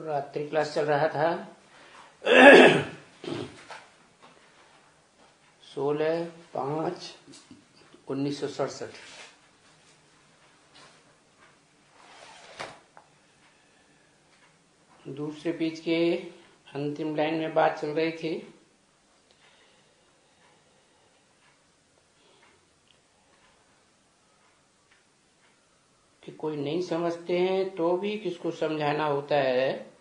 रात्रि क्लास चल रहा था 16/5/1967। दूसरे पेज के अंतिम लाइन में बात चल रही थी कि कोई नहीं समझते हैं तो भी किसको समझाना होता है,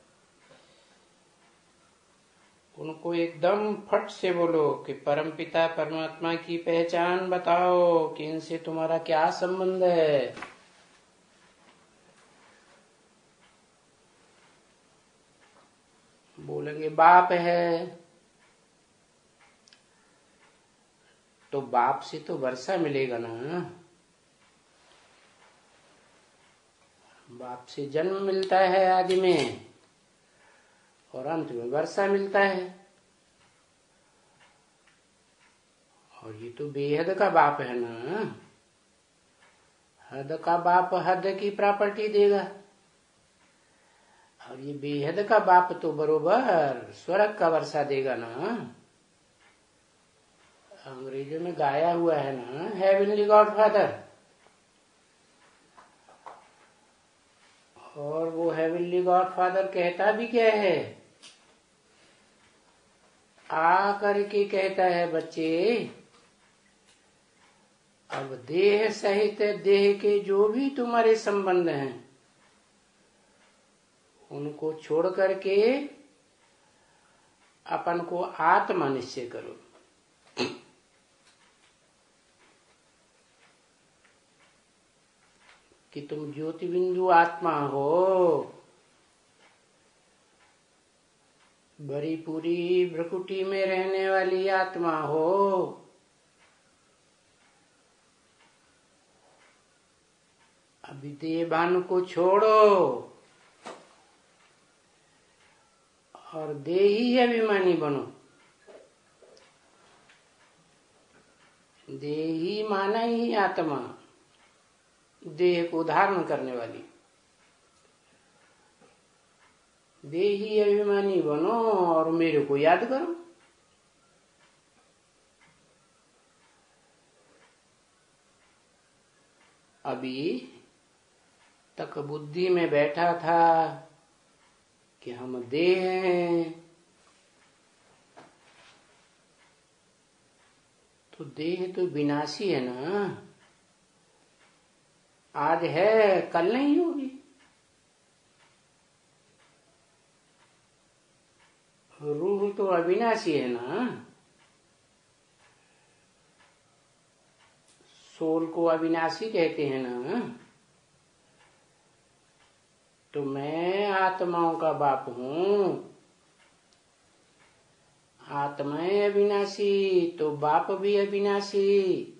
उनको एकदम फट से बोलो कि परमपिता परमात्मा की पहचान बताओ कि इनसे तुम्हारा क्या संबंध है। बोलेंगे बाप है, तो बाप से तो वर्षा मिलेगा ना। बाप से जन्म मिलता है आदि में और अंत में वर्षा मिलता है। और ये तो बेहद का बाप है ना। हद का बाप हद की प्रॉपर्टी देगा, और ये बेहद का बाप तो बरोबर स्वर्ग का वर्षा देगा ना। अंग्रेजों में गाया हुआ है ना, हेवनली गॉड फादर। और वो हेवनली गॉड फादर कहता भी क्या है, आ करके कहता है, बच्चे अब देह सहित देह के जो भी तुम्हारे संबंध हैं उनको छोड़ करके अपन को आत्मा निश्चय करो। कि तुम ज्योति बिंदु आत्मा हो, बड़ी पूरी भ्रकुटी में रहने वाली आत्मा हो। अभी देहभान को छोड़ो और देही अभिमानी बनो। देही माना ही आत्मा, देह को धारण करने वाली। देही अभिमानी बनो और मेरे को याद करो। अभी तक बुद्धि में बैठा था कि हम देह हैं, तो देह तो विनाशी है ना। आज है कल नहीं होगी। रूह तो अविनाशी है ना। सोल को अविनाशी कहते हैं ना। तो मैं आत्माओं का बाप हूं। आत्माएं अविनाशी तो बाप भी अविनाशी।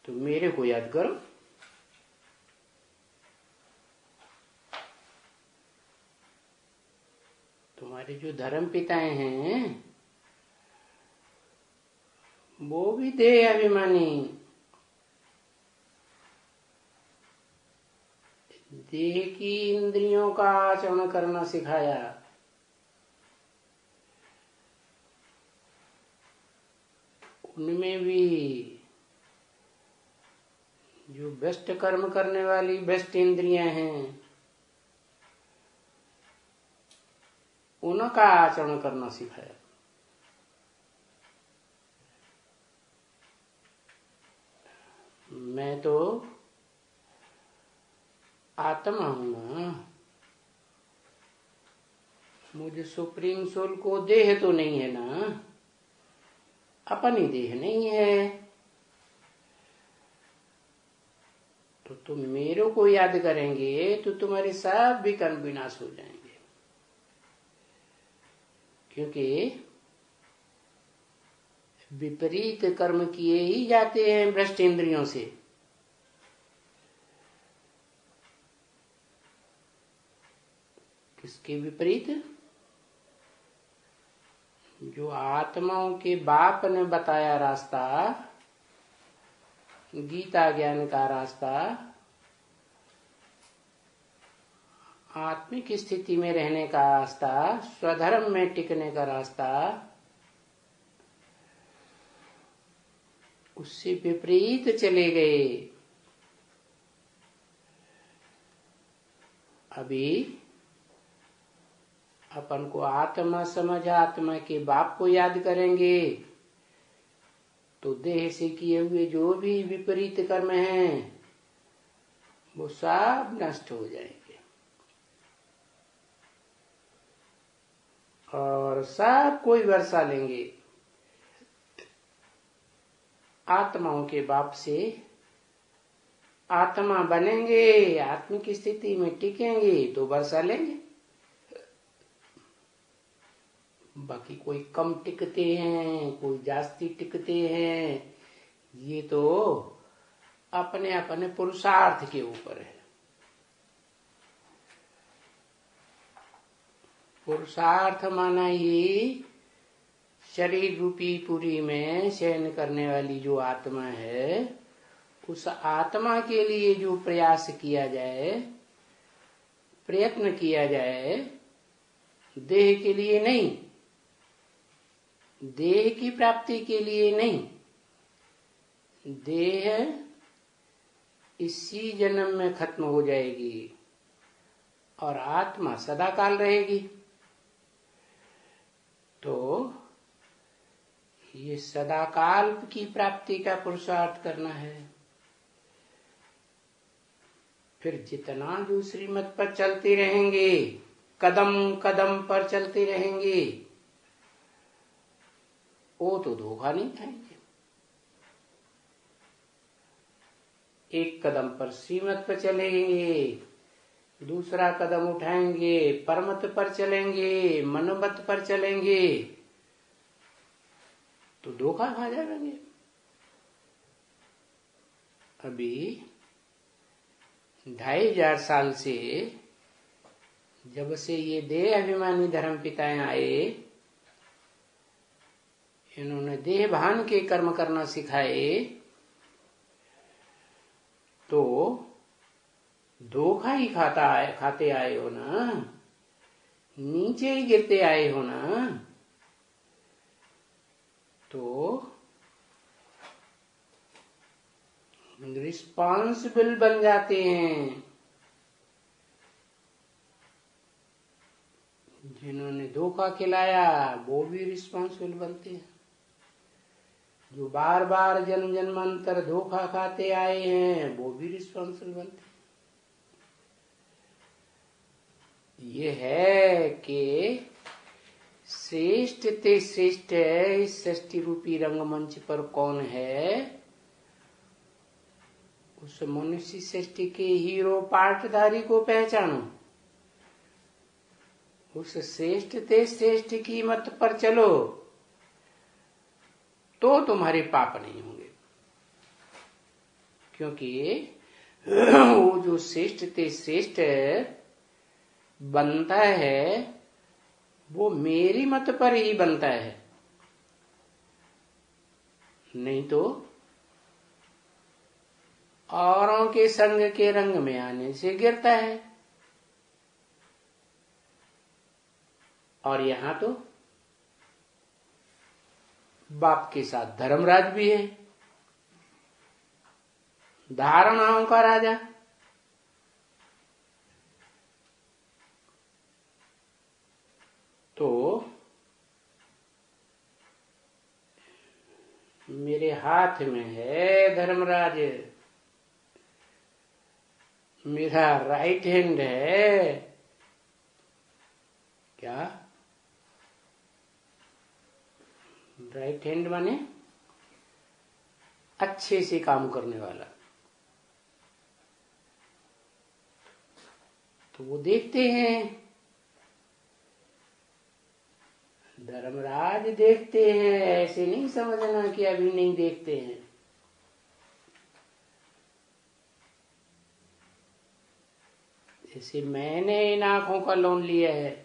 तो मेरे को याद करो। तुम्हारे जो धर्म पिताएं हैं वो भी देह अभिमानी, देह की इंद्रियों का आचरण करना सिखाया। उनमें भी जो बेस्ट कर्म करने वाली बेस्ट इंद्रियां हैं उनका आचरण करना सिखाया। मैं तो आत्मा हूं ना। मुझे सुप्रीम सोल को देह तो नहीं है ना, अपनी देह नहीं है। तो तुम मेरे को याद करेंगे तो तुम्हारे सब भी कर्म विनाश हो जाएंगे। क्योंकि विपरीत कर्म किए ही जाते हैं भ्रष्ट इंद्रियों से। किसके विपरीत? जो आत्माओं के बाप ने बताया रास्ता, गीता ज्ञान का रास्ता, आत्मिक स्थिति में रहने का रास्ता, स्वधर्म में टिकने का रास्ता उससे विपरीत चले गए। अभी अपन को आत्मा समझ, आत्मा के बाप को याद करेंगे तो देह से किए हुए जो भी विपरीत कर्म हैं वो सब नष्ट हो जाएंगे और सब कोई वर्षा लेंगे। आत्माओं के बाप से आत्मा बनेंगे, आत्मिक स्थिति में टिकेंगे तो वर्षा लेंगे। बाकी कोई कम टिकते हैं, कोई जास्ती टिकते हैं, ये तो अपने अपने पुरुषार्थ के ऊपर है। पुरुषार्थ माना ही शरीर रूपी पुरी में शयन करने वाली जो आत्मा है, उस आत्मा के लिए जो प्रयास किया जाए, प्रयत्न किया जाए, देह के लिए नहीं, देह की प्राप्ति के लिए नहीं। देह इसी जन्म में खत्म हो जाएगी और आत्मा सदा काल रहेगी। तो ये सदा काल की प्राप्ति का पुरुषार्थ करना है। फिर जितना जो श्रीमत पर चलते रहेंगे, कदम कदम पर चलते रहेंगे, वो तो धोखा नहीं खाएंगे। एक कदम पर श्रीमत पर चलेंगे, दूसरा कदम उठाएंगे, परमत पर चलेंगे, मनोमत पर चलेंगे तो धोखा खा जाएंगे। अभी 2500 साल से जब से ये देह अभिमानी धर्म पिताएं आए, इन्होंने देह भान के कर्म करना सिखाए तो धोखा ही खाते आए हो ना, नीचे ही गिरते आए हो ना। तो रिस्पॉन्सिबल बन जाते हैं। जिन्होंने धोखा खिलाया वो भी रिस्पॉन्सिबल बनते हैं। जो बार बार जन्म जन्मांतर धोखा खाते आए हैं वो भी रिस्पॉन्सिबल बनते हैं। ये है कि श्रेष्ठ ते श्रेष्ठ इस सृष्टि रूपी रंगमंच पर कौन है, उस मनुष्य सृष्टि के हीरो पार्टधारी को पहचानो, उस श्रेष्ठ ते श्रेष्ठ की मत पर चलो तो तुम्हारे पाप नहीं होंगे। क्योंकि वो जो श्रेष्ठ ते श्रेष्ठ बनता है वो मेरी मत पर ही बनता है, नहीं तो औरों के संग के रंग में आने से गिरता है। और यहां तो बाप के साथ धर्मराज भी है, धारणाओं का राजा। तो मेरे हाथ में है धर्मराज, मेरा राइट हैंड है। क्या राइट हैंड माने अच्छे से काम करने वाला। तो वो देखते हैं, धर्मराज देखते हैं, ऐसे नहीं समझना कि अभी नहीं देखते हैं। जैसे मैंने इन आंखों का लोन लिया है,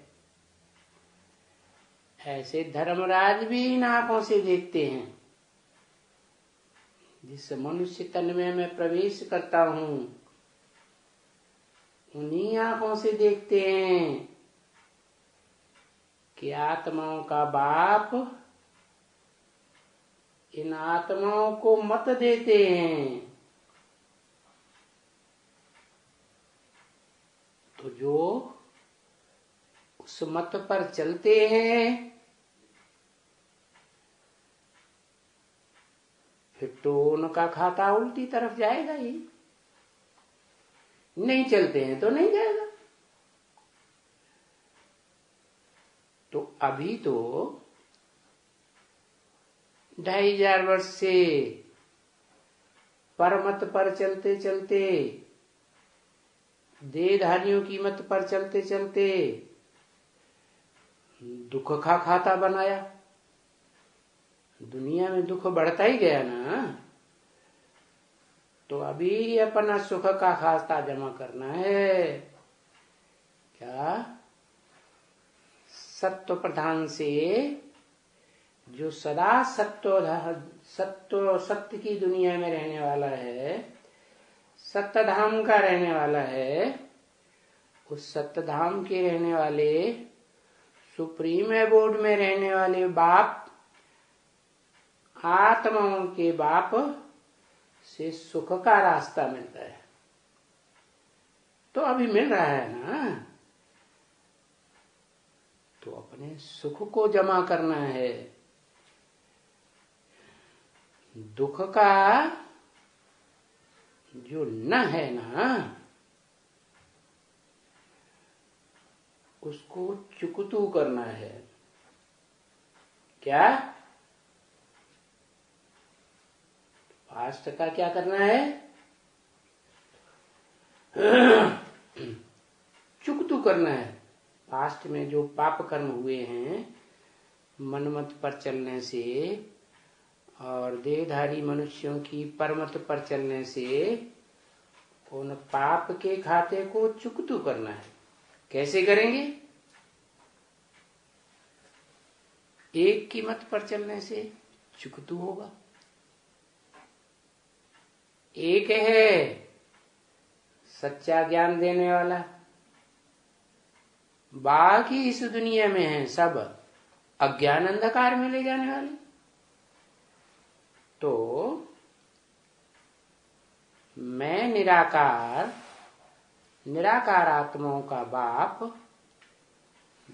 ऐसे धर्मराज भी इन आंखों से देखते हैं। जिस मनुष्य तन में मैं प्रवेश करता हूं उन्हीं आंखों से देखते हैं कि आत्माओं का बाप इन आत्माओं को मत देते हैं। तो जो उस मत पर चलते हैं फिर तो उनका खाता उल्टी तरफ जाएगा ही। नहीं चलते हैं तो नहीं जाएगा। तो अभी तो 2500 वर्ष से परमत पर चलते चलते, देहधारियों की मत पर चलते चलते दुख का खाता बनाया। दुनिया में दुख बढ़ता ही गया ना। तो अभी अपना सुख का खाता जमा करना है। क्या? सत्व प्रधान से जो सदा सत्य की दुनिया में रहने वाला है, सत्य धाम का रहने वाला है, उस सत्य धाम के रहने वाले सुप्रीम एबोर्ड में रहने वाले बाप, आत्माओं के बाप से सुख का रास्ता मिलता है। तो अभी मिल रहा है ना। तो अपने सुख को जमा करना है। दुख का जो न है ना, उसको चुकतू करना है। क्या? पास्ट का क्या करना है? चुकतू करना है। पास्ट में जो पाप कर्म हुए हैं मनमत पर चलने से और देहधारी मनुष्यों की परमत पर चलने से, उन पाप के खाते को चुकतू करना है। कैसे करेंगे? एक की मत पर चलने से चुकतू होगा। एक है सच्चा ज्ञान देने वाला, बाकी इस दुनिया में है सब अज्ञान अंधकार में ले जाने वाले। तो मैं निराकार आत्माओं का बाप,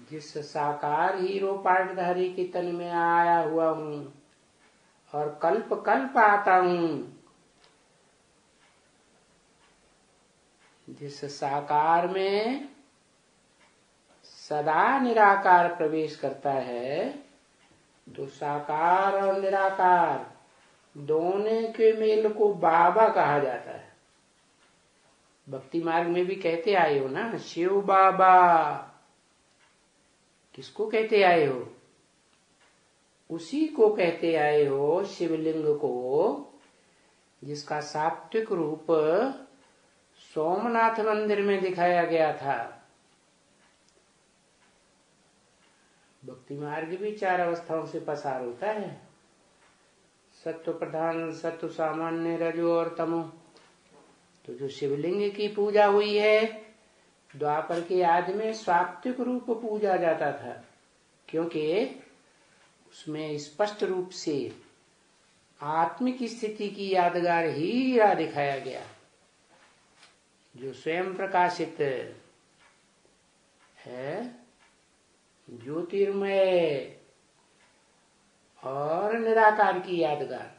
जिस साकार हीरो पार्टधारी के तन में आया हुआ हूं और कल्प कल्प आता हूं, जिस साकार में सदा निराकार प्रवेश करता है, तो साकार और निराकार दोनों के मेल को बाबा कहा जाता है। भक्ति मार्ग में भी कहते आए हो ना, शिव बाबा। किसको कहते आए हो? उसी को कहते आए हो, शिवलिंग को, जिसका सात्विक रूप सोमनाथ मंदिर में दिखाया गया था। भक्ति मार्ग भी 4 अवस्थाओं से पसार होता है। सत्व प्रधान, सत्व सामान्य, रजो और तमो। तो जो शिवलिंग की पूजा हुई है, द्वापर के आदि में सात्विक रूप पूजा जाता था, क्योंकि उसमें स्पष्ट रूप से आत्मिक स्थिति की यादगार हीरा दिखाया गया, जो स्वयं प्रकाशित है, ज्योतिर्मय और निराकार की यादगार।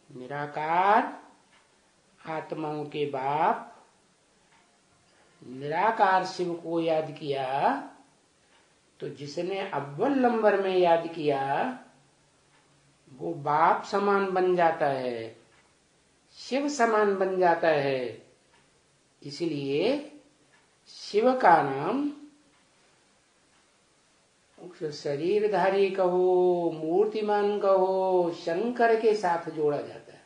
निराकार आत्माओं के बाप, निराकार शिव को याद किया तो जिसने अव्वल नंबर में याद किया वो बाप समान बन जाता है, शिव समान बन जाता है। इसलिए शिव का नाम शरीरधारी कहो, मूर्तिमान कहो, शंकर के साथ जोड़ा जाता है।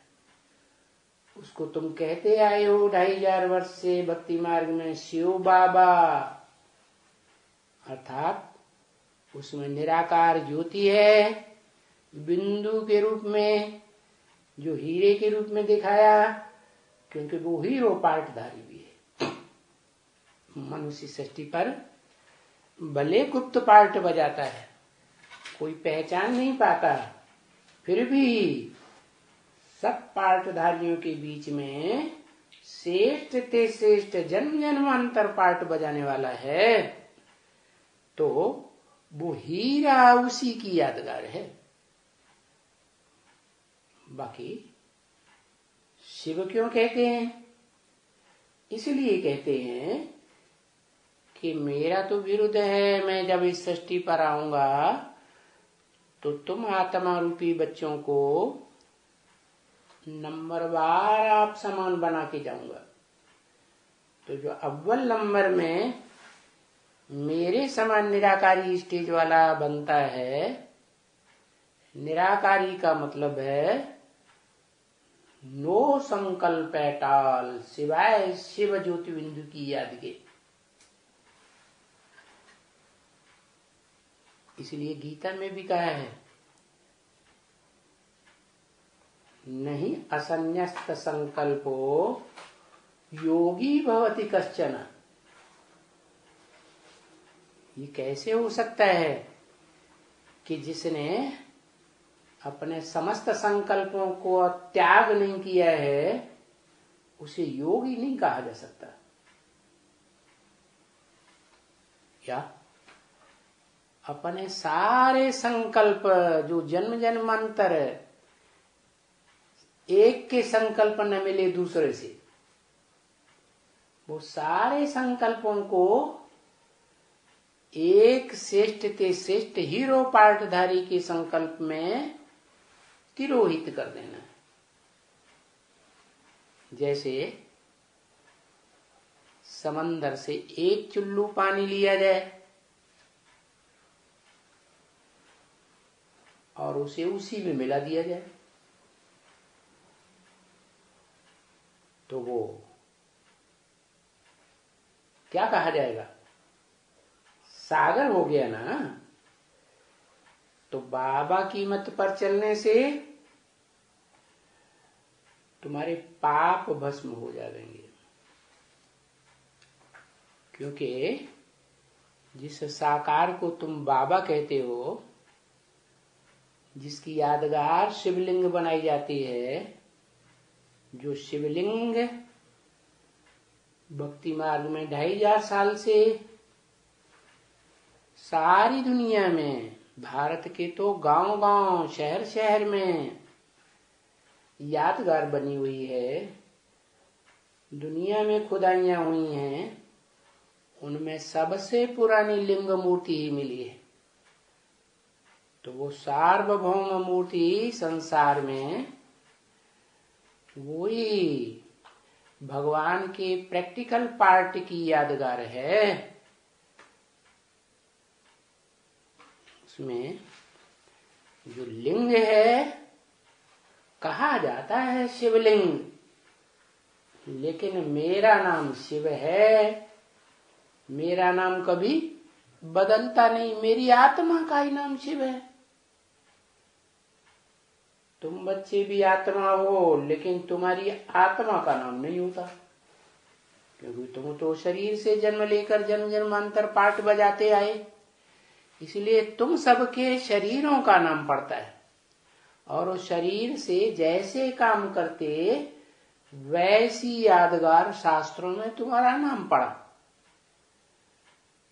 उसको तुम कहते आए हो 2500 वर्ष से भक्ति मार्ग में शिव बाबा, अर्थात उसमें निराकार ज्योति है, बिंदु के रूप में, जो हीरे के रूप में दिखाया, क्योंकि वो हीरो पार्टधारी भी है। मनुष्य सृष्टि पर भले गुप्त पार्ट बजाता है, कोई पहचान नहीं पाता, फिर भी सब पार्टधारियों के बीच में श्रेष्ठ ते श्रेष्ठ जन्म जन्मांतर पार्ट बजाने वाला है, तो वो हीरा उसी की यादगार है। बाकी शिव क्यों कहते हैं? इसलिए कहते हैं कि मेरा तो विरुद्ध है, मैं जब इस सृष्टि पर आऊंगा तो तुम आत्मा रूपी बच्चों को नंबरवार आप समान बना के जाऊंगा। तो जो अव्वल नंबर में मेरे समान निराकारी स्टेज वाला बनता है, निराकारी का मतलब है नो संकल्प एट ऑल, सिवाय शिव ज्योति बिंदु की याद के। इसलिए गीता में भी कहा है, नहीं असन्यस्त संकल्पो योगी भवति कश्चन। ये कैसे हो सकता है कि जिसने अपने समस्त संकल्पों को त्याग नहीं किया है, उसे योगी नहीं कहा जा सकता। क्या अपने सारे संकल्प जो जन्म जन्मांतर एक के संकल्प न मिले दूसरे से, वो सारे संकल्पों को एक श्रेष्ठ ते श्रेष्ठ हीरो पार्टधारी के संकल्प में तिरोहित कर देना। जैसे समंदर से एक चुल्लू पानी लिया जाए और उसे उसी में मिला दिया जाए, तो वो क्या कहा जाएगा? सागर हो गया ना। तो बाबा की मत पर चलने से तुम्हारे पाप भस्म हो जाएंगे, क्योंकि जिस साकार को तुम बाबा कहते हो, जिसकी यादगार शिवलिंग बनाई जाती है, जो शिवलिंग भक्ति मार्ग में 2500 साल से सारी दुनिया में, भारत के तो गांव गांव शहर शहर में यादगार बनी हुई है, दुनिया में खुदाइयां हुई हैं, उनमें सबसे पुरानी लिंग मूर्ति ही मिली है। तो वो सार्वभौम मूर्ति संसार में वही भगवान के प्रैक्टिकल पार्ट की यादगार है। उसमें जो लिंग है कहा जाता है शिवलिंग, लेकिन मेरा नाम शिव है, मेरा नाम कभी बदलता नहीं, मेरी आत्मा का ही नाम शिव है। तुम बच्चे भी आत्मा हो, लेकिन तुम्हारी आत्मा का नाम नहीं होता, क्योंकि तुम तो शरीर से जन्म लेकर जन्म जन्मांतर पाठ बजाते आए, इसलिए तुम सबके शरीरों का नाम पड़ता है, और उस शरीर से जैसे काम करते वैसी यादगार शास्त्रों में तुम्हारा नाम पड़ा।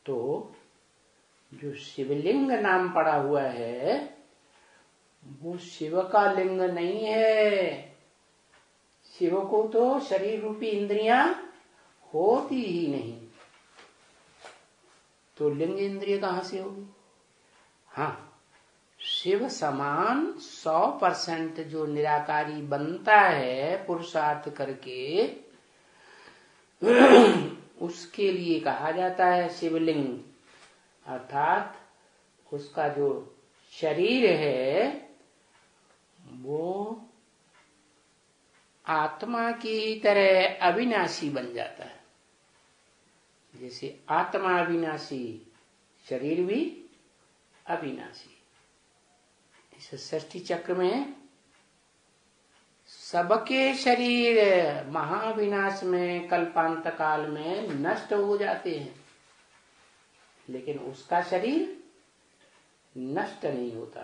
तो जो शिवलिंग नाम पड़ा हुआ है वो शिव का लिंग नहीं है। शिव को तो शरीर रूपी इंद्रियां होती ही नहीं, तो लिंग इंद्रिय कहां से होगी? हाँ, शिव समान 100% जो निराकारी बनता है पुरुषार्थ करके, उसके लिए कहा जाता है शिवलिंग। अर्थात उसका जो शरीर है वो आत्मा की तरह अविनाशी बन जाता है। जैसे आत्मा अविनाशी, शरीर भी अविनाशी। इस सृष्टि चक्र में सबके शरीर महाविनाश में कल्पांत काल में नष्ट हो जाते हैं, लेकिन उसका शरीर नष्ट नहीं होता।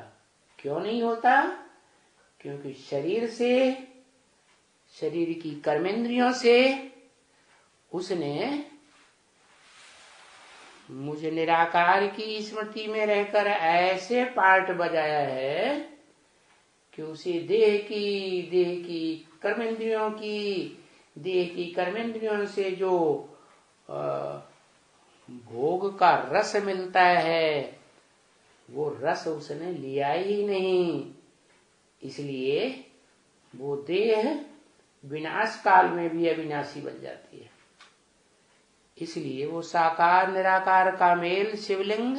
क्यों नहीं होता? क्योंकि शरीर से, शरीर की कर्मेंद्रियों से उसने मुझे निराकार की स्मृति में रहकर ऐसे पार्ट बजाया है कि उसे देह की कर्मेंद्रियों से जो भोग का रस मिलता है वो रस उसने लिया ही नहीं, इसलिए वो देह विनाश काल में भी अविनाशी बन जाती है। इसलिए वो साकार निराकार का मेल शिवलिंग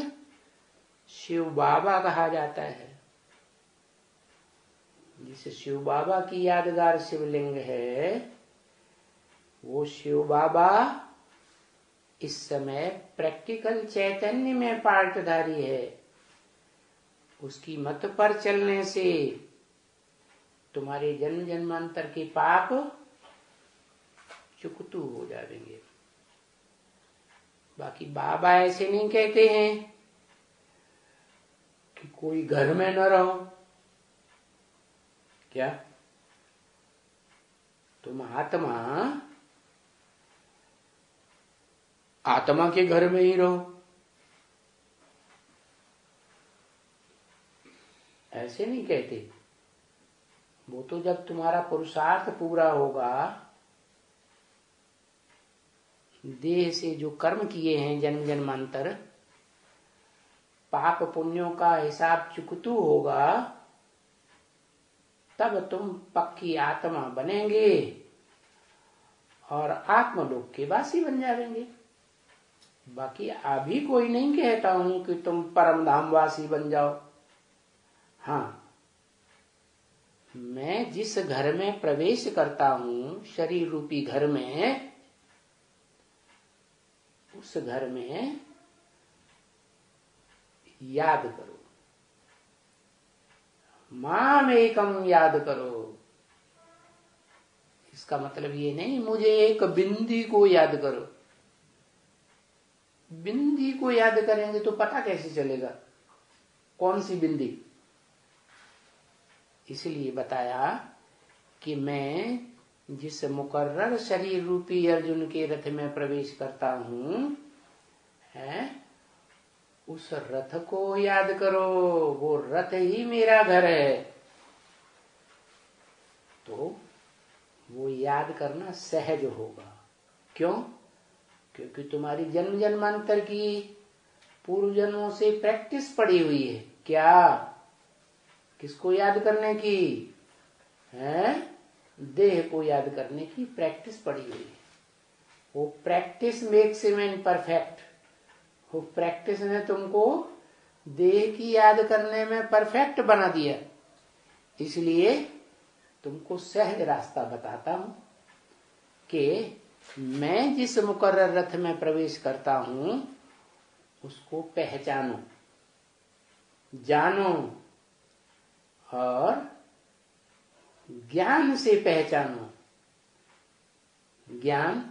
शिव बाबा कहा जाता है। जिसे शिव बाबा की यादगार शिवलिंग है, वो शिव बाबा इस समय प्रैक्टिकल चैतन्य में पार्टधारी है। उसकी मत पर चलने से तुम्हारे जन्म जन्मांतर के पाप चुकतू हो जाएंगे। बाकी बाबा ऐसे नहीं कहते हैं कि कोई घर में न रहो। क्या तुम आत्मा के घर में ही रहो? ऐसे नहीं कहते। वो तो जब तुम्हारा पुरुषार्थ पूरा होगा, देह से जो कर्म किए हैं जन्म जन्मांतर, पाप पुण्यों का हिसाब चुकतू होगा, तब तुम पक्की आत्मा बनेंगे और आत्मलोक के वासी बन जाएंगे। बाकी अभी कोई नहीं कहता हूं कि तुम परम धाम वासी बन जाओ। हाँ, मैं जिस घर में प्रवेश करता हूं, शरीर रूपी घर में, उस घर में याद करो, माम एकम याद करो। इसका मतलब ये नहीं मुझे एक बिंदी को याद करो। बिंदी को याद करेंगे तो पता कैसे चलेगा कौन सी बिंदी? इसलिए बताया कि मैं जिस मुकर्रर शरीर रूपी अर्जुन के रथ में प्रवेश करता हूं, है, उस रथ को याद करो। वो रथ ही मेरा घर है। तो वो याद करना सहज होगा। क्यों? क्योंकि तुम्हारी जन्म जन्मांतर की पूर्व जन्मों से प्रैक्टिस पड़ी हुई है। क्या? किसको याद करने की? है? देह को याद करने की प्रैक्टिस पड़ी हुई है। वो practice makes a man perfect. वो प्रैक्टिस ने तुमको देह की याद करने में परफेक्ट बना दिया। इसलिए तुमको सहज रास्ता बताता हूं कि मैं जिस मुकर्रर रथ में प्रवेश करता हूं उसको पहचानो, जानो और ज्ञान से पहचानो। ज्ञान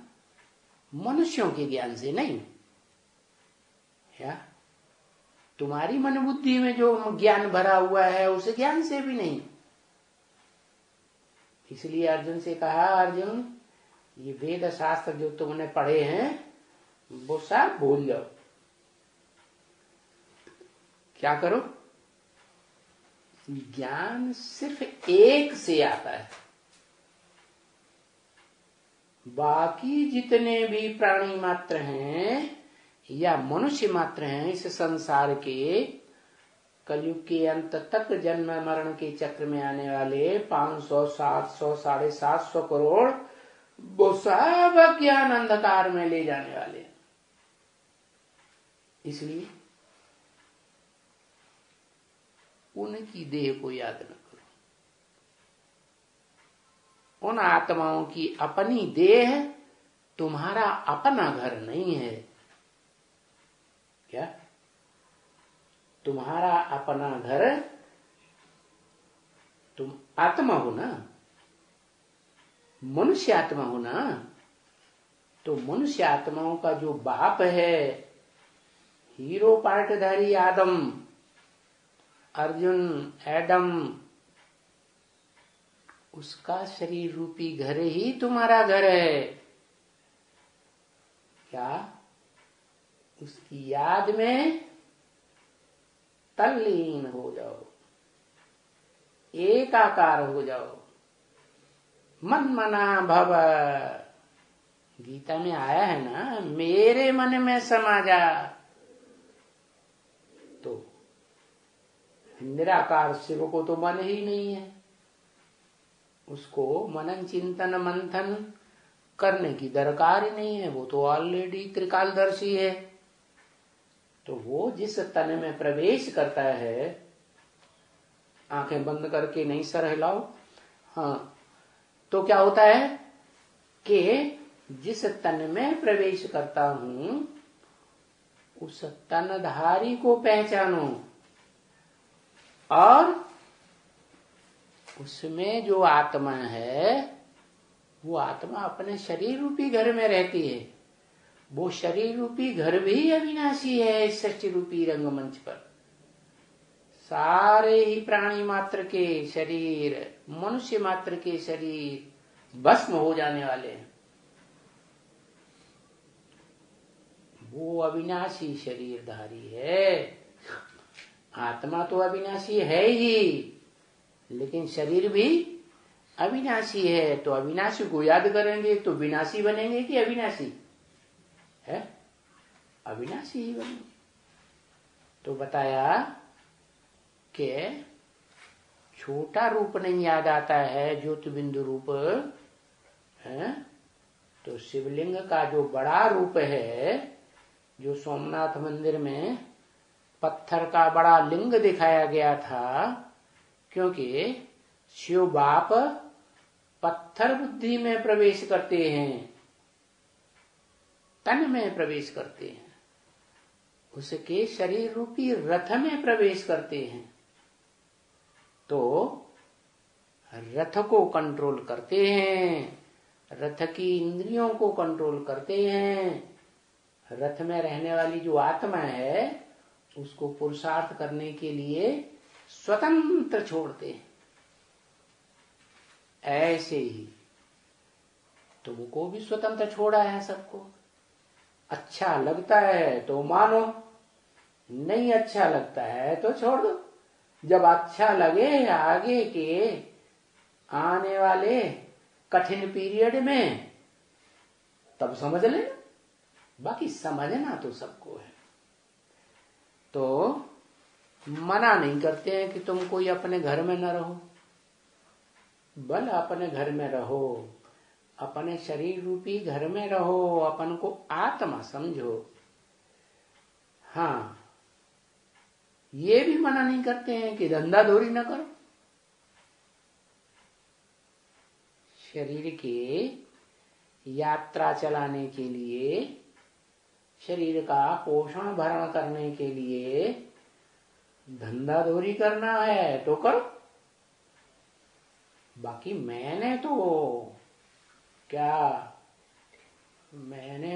मनुष्यों के ज्ञान से नहीं। या तुम्हारी मन बुद्धि में जो ज्ञान भरा हुआ है उस ज्ञान से भी नहीं। इसलिए अर्जुन से कहा, अर्जुन ये वेद शास्त्र जो तुमने पढ़े हैं वो सब भूल जाओ। क्या करो? ज्ञान सिर्फ एक से आता है। बाकी जितने भी प्राणी मात्र हैं या मनुष्य मात्र हैं इस संसार के, कलयुग के अंत तक जन्म मरण के चक्र में आने वाले 500, 700, 750 करोड़, वो सब ज्ञान अंधकार में ले जाने वाले। इसलिए उनकी देह को याद न करो। उन आत्माओं की अपनी देह तुम्हारा अपना घर नहीं है। क्या? तुम्हारा अपना घर तुम आत्मा हो ना। मनुष्य आत्मा हो ना, तो मनुष्य आत्माओं का जो बाप है, हीरो पार्टधारी आदम, अर्जुन, एडम, उसका शरीर रूपी घर ही तुम्हारा घर है। क्या उसकी याद में तल्लीन हो जाओ, एकाकार हो जाओ, मन मना भव। गीता में आया है ना, मेरे मन में समा जा। तो निराकार शिव को तो मन ही नहीं है, उसको मनन चिंतन मंथन करने की दरकार ही नहीं है, वो तो ऑलरेडी त्रिकालदर्शी है। तो वो जिस तन में प्रवेश करता है, आंखें बंद करके नहीं सर हिलाओ, हाँ, तो क्या होता है कि जिस तन में प्रवेश करता हूं उस तनधारी को पहचानो, और उसमें जो आत्मा है वो आत्मा अपने शरीर रूपी घर में रहती है। वो शरीर रूपी घर भी अविनाशी है। इस सृष्टि रूपी रंगमंच पर सारे ही प्राणी मात्र के शरीर, मनुष्य मात्र के शरीर भस्म हो जाने वाले हैं। वो अविनाशी शरीरधारी है। आत्मा तो अविनाशी है ही, लेकिन शरीर भी अविनाशी है। तो अविनाशी को याद करेंगे तो विनाशी बनेंगे कि अविनाशी है? अविनाशी ही बनेंगे। तो बताया कि छोटा रूप नहीं याद आता है, ज्योति बिंदु रूप है। तो शिवलिंग का जो बड़ा रूप है, जो सोमनाथ मंदिर में पत्थर का बड़ा लिंग दिखाया गया था, क्योंकि शिव बाप पत्थर बुद्धि में प्रवेश करते हैं, तन में प्रवेश करते हैं, उसके शरीर रूपी रथ में प्रवेश करते हैं। तो रथ को कंट्रोल करते हैं, रथ की इंद्रियों को कंट्रोल करते हैं। रथ में रहने वाली जो आत्मा है उसको पुरुषार्थ करने के लिए स्वतंत्र छोड़ते हैं। ऐसे ही तुमको भी स्वतंत्र छोड़ा है सबको। अच्छा लगता है तो मानो, नहीं अच्छा लगता है तो छोड़ दो। जब अच्छा लगे आगे के आने वाले कठिन पीरियड में तब समझ लेना, बाकी समझना तो सबको है। तो मना नहीं करते हैं कि तुम कोई अपने घर में न रहो, बल अपने घर में रहो, अपने शरीर रूपी घर में रहो, अपन को आत्मा समझो। हाँ, ये भी मना नहीं करते हैं कि धंधा धोरी न करो। शरीर की यात्रा चलाने के लिए, शरीर का पोषण भरण करने के लिए धंधा धोरी करना है तो करो। बाकी मैंने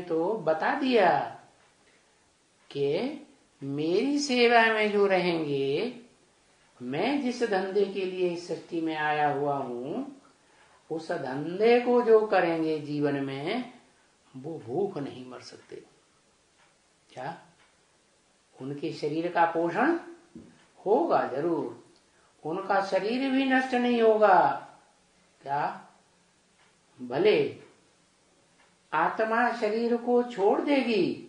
तो बता दिया कि मेरी सेवा में जो रहेंगे, मैं जिस धंधे के लिए इस सृष्टि में आया हुआ हूं, उस धंधे को जो करेंगे जीवन में, वो भूख नहीं मर सकते। क्या उनके शरीर का पोषण होगा जरूर, उनका शरीर भी नष्ट नहीं होगा। क्या भले आत्मा शरीर को छोड़ देगी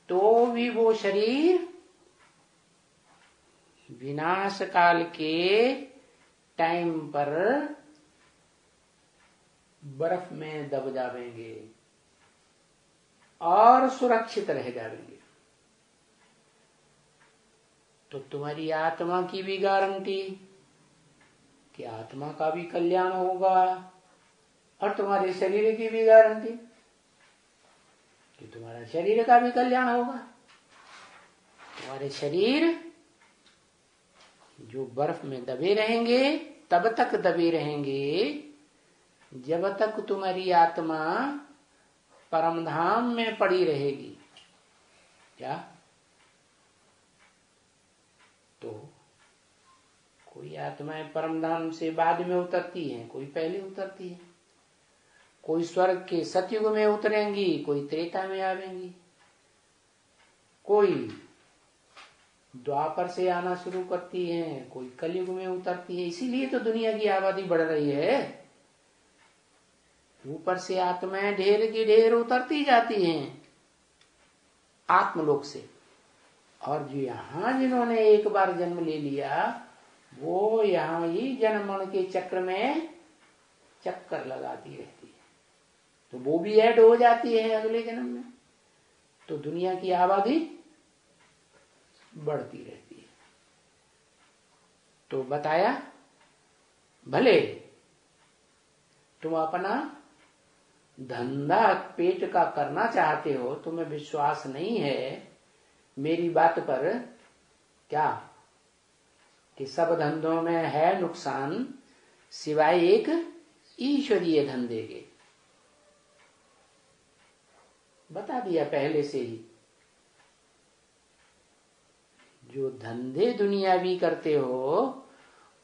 तो भी वो शरीर विनाश काल के टाइम पर बर्फ में दब जाएंगे और सुरक्षित रह जाएंगे। तो तुम्हारी आत्मा की भी गारंटी कि आत्मा का भी कल्याण होगा, और तुम्हारे शरीर की भी गारंटी कि तुम्हारा शरीर का भी कल्याण होगा। तुम्हारे शरीर जो बर्फ में दबे रहेंगे तब तक दबे रहेंगे जब तक तुम्हारी आत्मा परमधाम में पड़ी रहेगी, क्या तो कोई आत्माएं परमधाम से बाद में उतरती हैं, कोई पहले उतरती है, कोई स्वर्ग के सतयुग में उतरेंगी, कोई त्रेता में आवेंगी, कोई द्वापर से आना शुरू करती हैं, कोई कलयुग में उतरती है। इसीलिए तो दुनिया की आबादी बढ़ रही है। ऊपर से आत्माएं ढेर की ढेर उतरती जाती हैं आत्मलोक से, और जो यहाँ जिन्होंने एक बार जन्म ले लिया वो यहाँ ही जन्म मरण के चक्र में चक्कर लगाती रहती है, तो वो भी ऐड हो जाती है अगले जन्म में, तो दुनिया की आबादी बढ़ती रहती है। तो बताया, भले तुम अपना धंधा पेट का करना चाहते हो, तुम्हें विश्वास नहीं है मेरी बात पर, क्या कि सब धंधों में है नुकसान सिवाय एक ईश्वरीय धंधे के, बता दिया पहले से ही। जो धंधे दुनियावी करते हो,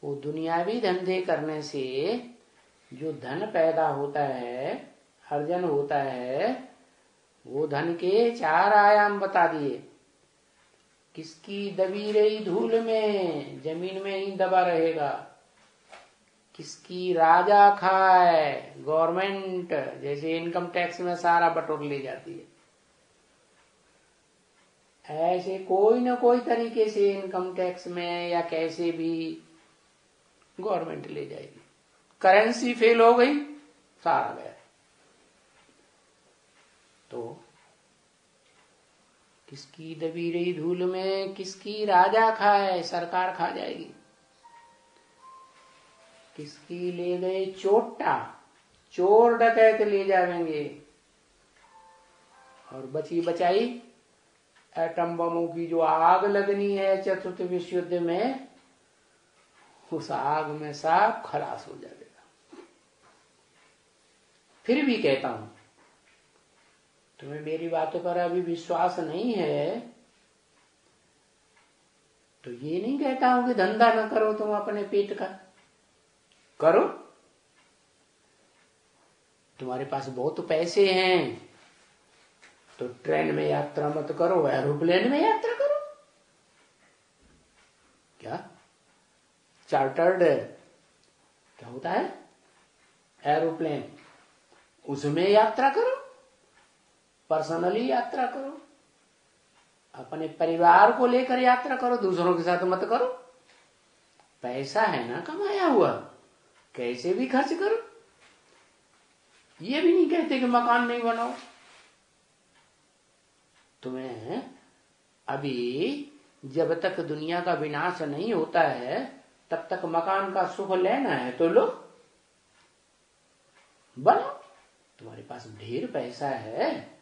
वो दुनियावी धंधे करने से जो धन पैदा होता है, अर्जन होता है, वो धन के 4 आयाम बता दिए। किसकी दबी रही धूल में, जमीन में ही दबा रहेगा। किसकी राजा खाए, गवर्नमेंट जैसे इनकम टैक्स में सारा बटोर ले जाती है, ऐसे कोई न कोई तरीके से इनकम टैक्स में या कैसे भी गवर्नमेंट ले जाएगी। करेंसी फेल हो गई, सारा गया। तो किसकी दबी रही धूल में किसकी राजा खाए, सरकार खा जाएगी। किसकी ले गए चोटा, चोर डकैत ले जाएंगे। और बची बचाई एटम बमों की जो आग लगनी है चतुर्थ विश्व युद्ध में, उस आग में सब खलास हो जाएगा। फिर भी कहता हूं, तुम्हें मेरी बातों पर अभी विश्वास नहीं है तो ये नहीं कहता हूं कि धंधा न करो, तुम अपने पेट का करो। तुम्हारे पास बहुत पैसे हैं तो ट्रेन में यात्रा मत करो, एरोप्लेन में यात्रा करो। क्या चार्टर्ड क्या होता है, एरोप्लेन, उसमें यात्रा करो, पर्सनली यात्रा करो, अपने परिवार को लेकर यात्रा करो, दूसरों के साथ मत करो। पैसा है ना कमाया हुआ, कैसे भी खर्च करो। ये भी नहीं कहते कि मकान नहीं बनाओ। तुम्हें अभी जब तक दुनिया का विनाश नहीं होता है तब तक मकान का सुख लेना है तो लो, बनाओ। तुम्हारे पास ढेर पैसा है?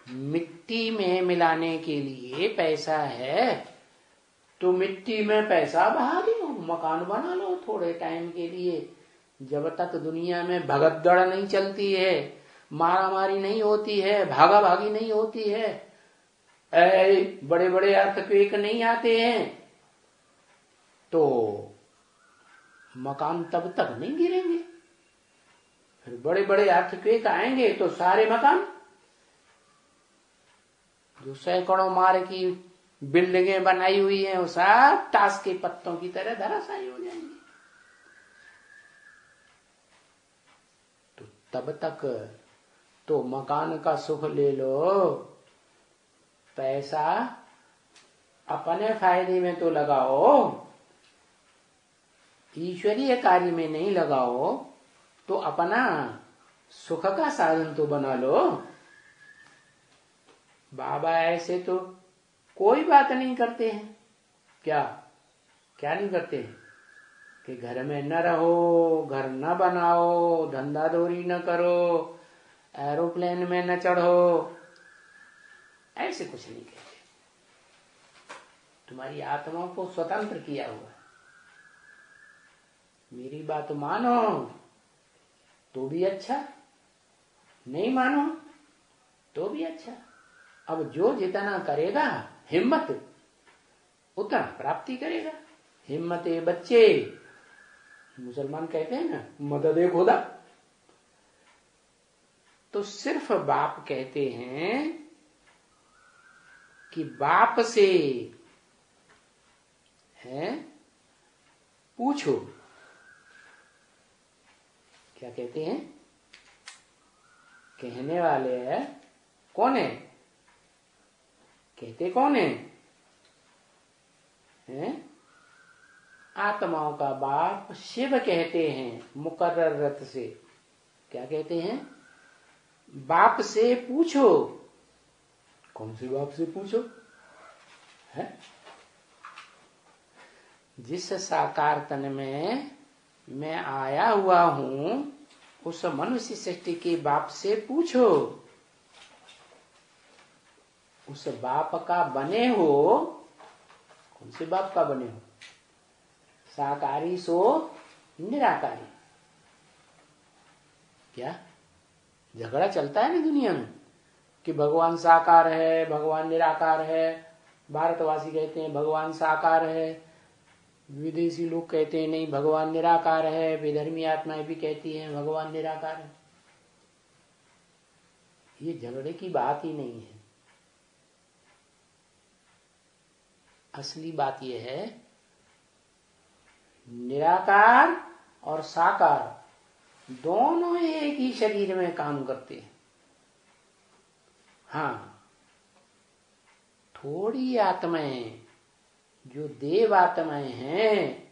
मिट्टी में मिलाने के लिए पैसा है तो मिट्टी में पैसा बहा दो, मकान बना लो थोड़े टाइम के लिए। जब तक दुनिया में भगदड़ नहीं चलती है, मारामारी नहीं होती है, भागा भागी नहीं होती है, बड़े बड़े अर्थक्वेक नहीं आते हैं, तो मकान तब तक नहीं गिरेंगे। फिर बड़े बड़े अर्थक्वेक आएंगे तो सारे मकान, जो सैकड़ों मार की बिल्डिंगें बनाई हुई हैं, वो सब ताश के पत्तों की तरह धराशायी हो जाएंगे। तो तब तक तो मकान का सुख ले लो, पैसा अपने फायदे में तो लगाओ, ईश्वरीय कार्य में नहीं लगाओ, तो अपना सुख का साधन तो बना लो। बाबा ऐसे तो कोई बात नहीं करते हैं। क्या क्या नहीं करते हैं कि घर में न रहो, घर न बनाओ, धंधा दौरी न करो, एरोप्लेन में न चढ़ो, ऐसे कुछ नहीं कहते। तुम्हारी आत्मा को स्वतंत्र किया हुआ है। मेरी बात मानो तो भी अच्छा, नहीं मानो तो भी अच्छा। अब जो जितना करेगा हिम्मत उतना प्राप्ति करेगा। हिम्मत ए बच्चे, मुसलमान कहते हैं ना, मदद ए खुदा। तो सिर्फ बाप कहते हैं कि बाप से है पूछो। क्या कहते हैं? कहने वाले है कौन है? कहते कौन है? हैं? आत्माओं का बाप शिव कहते हैं मुकर्रर रत से। क्या कहते हैं? बाप से पूछो। कौन से बाप से पूछो? है? जिस साकार तन में मैं आया हुआ हूं उस मनुष्य सृष्टि के बाप से पूछो। उस बाप का बने हो। कौन से बाप का बने हो? साकारी सो निराकारी। क्या झगड़ा चलता है ना दुनिया में कि भगवान साकार है, भगवान निराकार है। भारतवासी कहते हैं भगवान साकार है, विदेशी लोग कहते हैं नहीं भगवान निराकार है, विधर्मी आत्माएं भी कहती हैं भगवान निराकार है। ये झगड़े की बात ही नहीं है। असली बात यह है निराकार और साकार दोनों एक ही शरीर में काम करते हैं। हाँ, थोड़ी आत्माएं जो देव आत्माएं हैं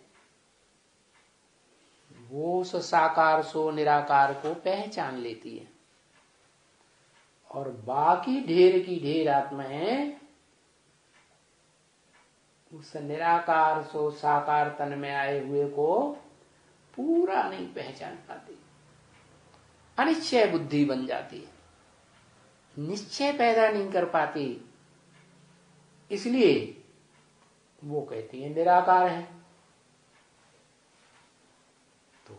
वो उस साकार सो निराकार को पहचान लेती है, और बाकी ढेर की ढेर आत्माएं उस निराकार सो साकार तन में आए हुए को पूरा नहीं पहचान पाती। अनिश्चय बुद्धि बन जाती है, निश्चय पैदा नहीं कर पाती। इसलिए वो कहती है निराकार है। तो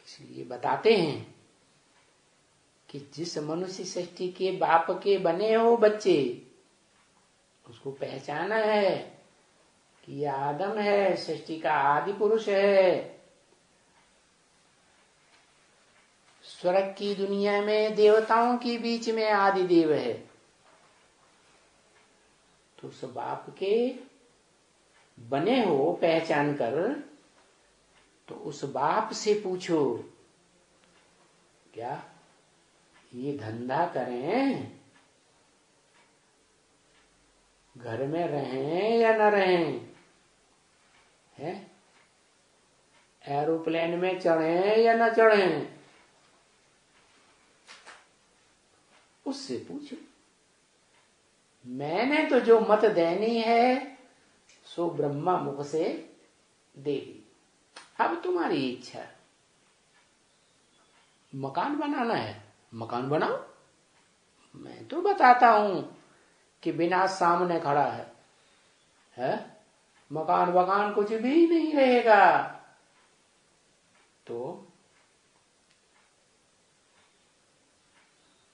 इसलिए बताते हैं कि जिस मनुष्य सृष्टि के बाप के बने हो बच्चे, उसको पहचाना है कि यह आदम है, सृष्टि का आदि पुरुष है। स्वर्ग की दुनिया में देवताओं के बीच में आदि देव है। तो उस बाप के बने हो पहचान कर, तो उस बाप से पूछो क्या ये धंधा करें, घर में रहें या न रहें, है एरोप्लेन में चढ़ें या न चढ़ें, उससे पूछो। मैंने तो जो मत देनी है सो ब्रह्मा मुख से दे दी। अब तुम्हारी इच्छा, मकान बनाना है मकान बनाओ। मैं तो बताता हूं कि बिना सामने खड़ा है मकान वकान कुछ भी नहीं रहेगा। तो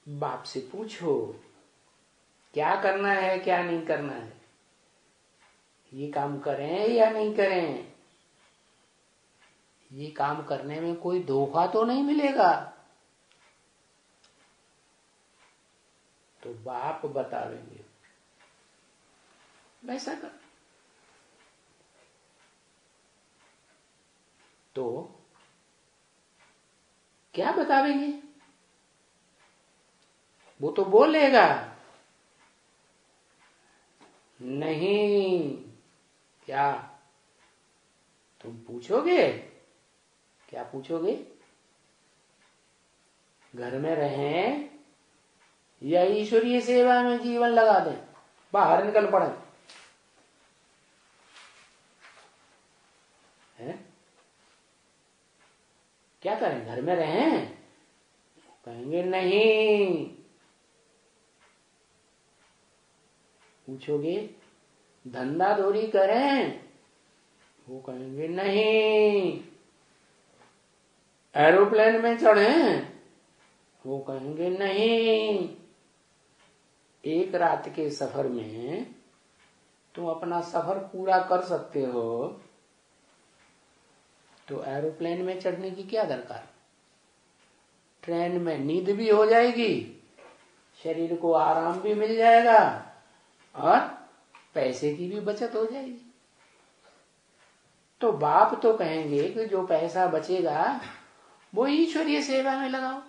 बाप से पूछो क्या करना है क्या नहीं करना है, ये काम करें या नहीं करें। ये काम करने में कोई धोखा तो नहीं मिलेगा। तो बाप बतावेंगे वैसा कर। तो क्या बतावेंगे? वो तो बोलेगा नहीं। क्या तुम पूछोगे? क्या पूछोगे? घर में रहें या ईश्वरीय सेवा में जीवन लगा दें, बाहर निकल पड़े हैं? क्या करें? घर में रहें? कहेंगे नहीं। पूछोगे धंधा दौरी करें, वो कहेंगे नहीं। एरोप्लेन में चढ़े? वो कहेंगे नहीं। एक रात के सफर में तुम अपना सफर पूरा कर सकते हो, तो एरोप्लेन में चढ़ने की क्या दरकार। ट्रेन में नींद भी हो जाएगी, शरीर को आराम भी मिल जाएगा और पैसे की भी बचत हो जाएगी। तो बाप तो कहेंगे कि जो पैसा बचेगा वो ईश्वरीय सेवा में लगाओ।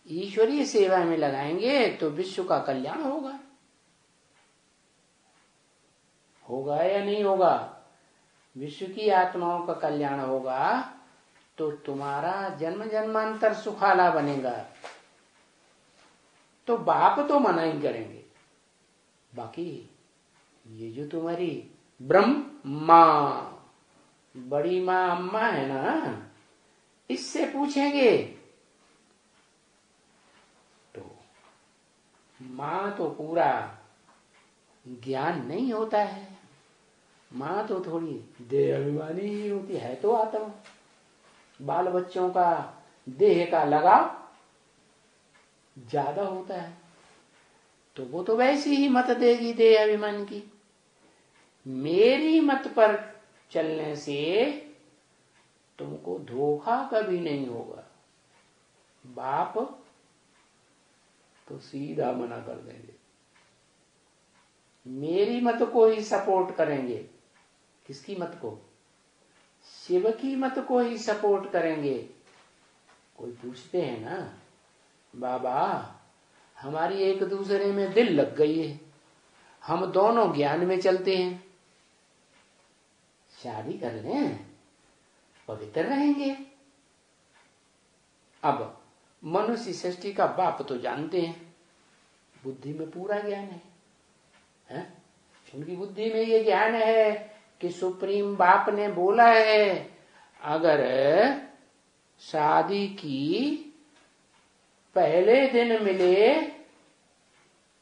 ईश्वरीय सेवा में लगाएंगे तो विश्व का कल्याण होगा। होगा या नहीं होगा? विश्व की आत्माओं का कल्याण होगा तो तुम्हारा जन्म जन्मांतर सुखाला बनेगा। तो बाप तो मना ही करेंगे। बाकी ये जो तुम्हारी ब्रह्मा बड़ी माँ अम्मा है ना, इससे पूछेंगे तो माँ तो पूरा ज्ञान नहीं होता है, माँ तो थोड़ी देह अभिमानी ही होती है। तो आत्मा बाल बच्चों का देह का लगाव ज्यादा होता है, तो वो तो वैसी ही मत देगी देह अभिमान की। मेरी मत पर चलने से तुमको धोखा कभी नहीं होगा। बाप तो सीधा मना कर देंगे, मेरी मत को ही सपोर्ट करेंगे। किसकी मत को? शिव की मत को ही सपोर्ट करेंगे। कोई पूछते हैं ना, बाबा हमारी एक दूसरे में दिल लग गई है, हम दोनों ज्ञान में चलते हैं, शादी कर लें, पवित्र रहेंगे। अब मनुष्य सृष्टि का बाप तो जानते हैं, बुद्धि में पूरा ज्ञान है? उनकी बुद्धि में ये ज्ञान है कि सुप्रीम बाप ने बोला है अगर शादी की पहले दिन मिले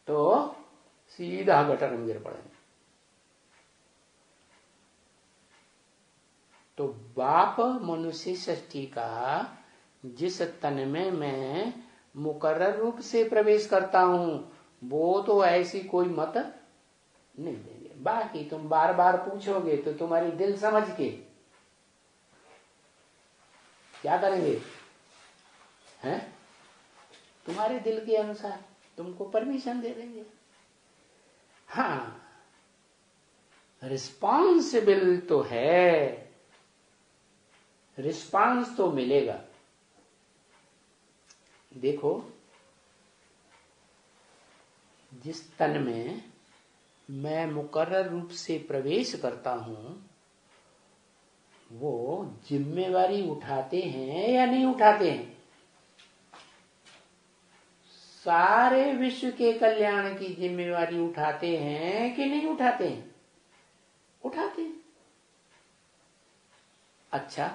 तो सीधा गटर में गिर पड़ेंगे। तो बाप मनुष्य सृष्टि का जिस तन में मैं मुकर्रर रूप से प्रवेश करता हूं वो तो ऐसी कोई मत नहीं देंगे। बाकी तुम बार बार पूछोगे तो तुम्हारी दिल समझ के क्या करेंगे? हैं? तुम्हारे दिल के अनुसार तुमको परमिशन दे देंगे। हाँ, रिस्पॉन्सिबल तो है, रिस्पांस तो मिलेगा। देखो, जिस तन में मैं मुकर्रर रूप से प्रवेश करता हूं वो जिम्मेवारी उठाते हैं या नहीं उठाते हैं? सारे विश्व के कल्याण की जिम्मेवारी उठाते हैं कि नहीं उठाते हैं? उठाते हैं। अच्छा,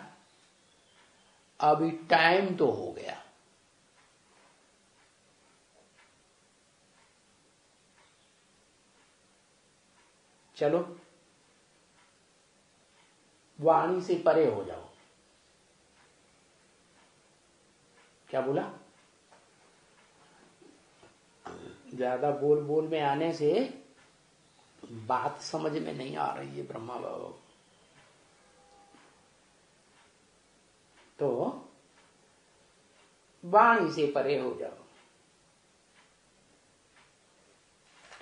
अभी टाइम तो हो गया, चलो वाणी से परे हो जाओ। क्या बोला? ज्यादा बोल बोल में आने से बात समझ में नहीं आ रही है ब्रह्मा बाबा। तो वाणी से परे हो जाओ।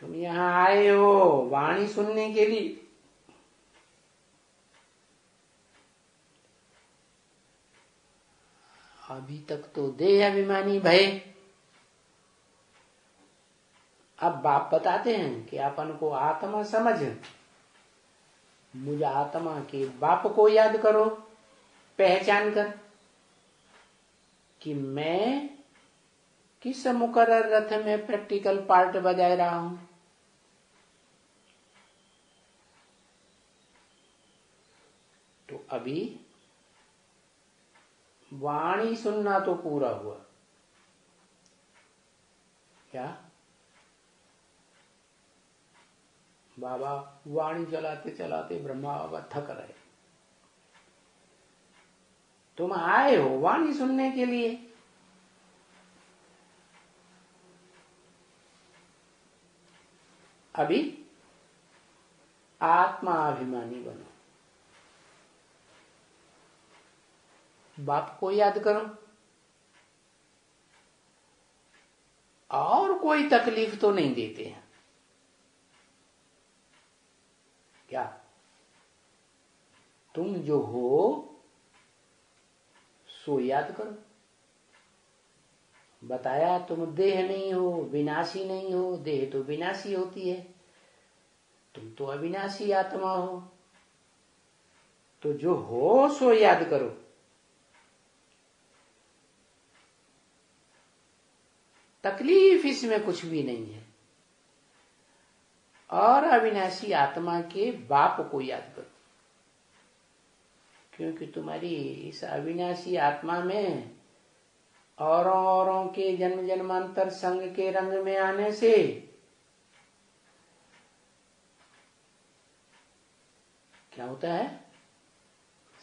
तुम यहां आए हो वाणी सुनने के लिए, अभी तक तो देह अभिमानी भय। अब बाप बताते हैं कि अपन को आत्मा समझ, मुझे आत्मा के बाप को याद करो, पहचान कर कि मैं किस मुकर्रर रथ में प्रैक्टिकल पार्ट बजा रहा हूं। तो अभी वाणी सुनना तो पूरा हुआ। क्या बाबा वाणी चलाते चलाते ब्रह्मा बाबा थक रहे, तुम आए हो वाणी सुनने के लिए। अभी आत्मा अभिमानी बनो, बाप को याद करो, और कोई तकलीफ तो नहीं देते हैं क्या? तुम जो हो सो याद करो। बताया तुम देह नहीं हो, विनाशी नहीं हो, देह तो विनाशी होती है, तुम तो अविनाशी आत्मा हो। तो जो हो सो याद करो। तकलीफ इसमें कुछ भी नहीं है। और अविनाशी आत्मा के बाप को याद करो, क्योंकि तुम्हारी इस अविनाशी आत्मा में औरों के जन्म जन्मांतर संग के रंग में आने से क्या होता है?